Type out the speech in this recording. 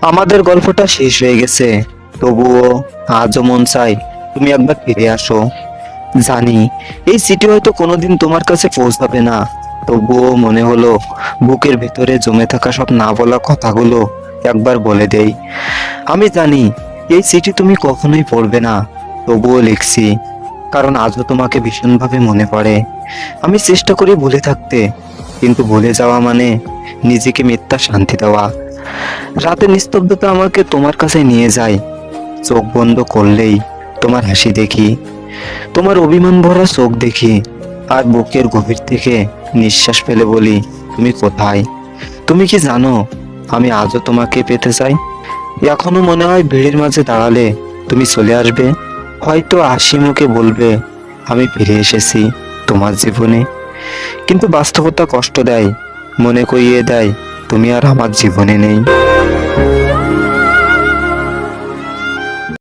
আমাদের গল্পটা শেষ হয়ে গেছে, তবুও আজও মন চাই তুমি একবার ফিরে আসো। জানি এই চিঠি হয়তো কোনোদিন তোমার কাছে পৌঁছাবে না, তবুও মনে হলো বুকের ভেতরে জমে থাকা সব না বলা কথাগুলো একবার বলে দেই। আমি জানি এই চিঠি তুমি কখনোই পড়বে না, তবুও লিখছি, কারণ আজও তোমাকে ভীষণভাবে মনে পড়ে। আমি চেষ্টা করি ভুলে থাকতে, কিন্তু ভুলে যাওয়া মানে নিজেকে মিথ্যা শান্তি দেওয়া। রাতের নিস্তব্ধতা আমাকে তোমার কাছে নিয়ে যায়, চোখ বন্ধ করলেই তোমার হাসি দেখি, তোমার অভিমান ভরা চোখ দেখি, আর বুকের গভীর থেকে নিঃশ্বাস ফেলে বলি, তুমি কোথায়? তুমি কি জানো আমি আজও তোমাকে পেতে চাই। এখনো মনে হয় ভিড়ের মাঝে দাঁড়ালে তুমি চলে আসবে, হয়তো হাসি মুখে বলবে আমি ফিরে এসেছি তোমার জীবনে। কিন্তু বাস্তবতা কষ্ট দেয়, মনে করিয়ে দেয় তুমি আর আমার জীবনে নেই।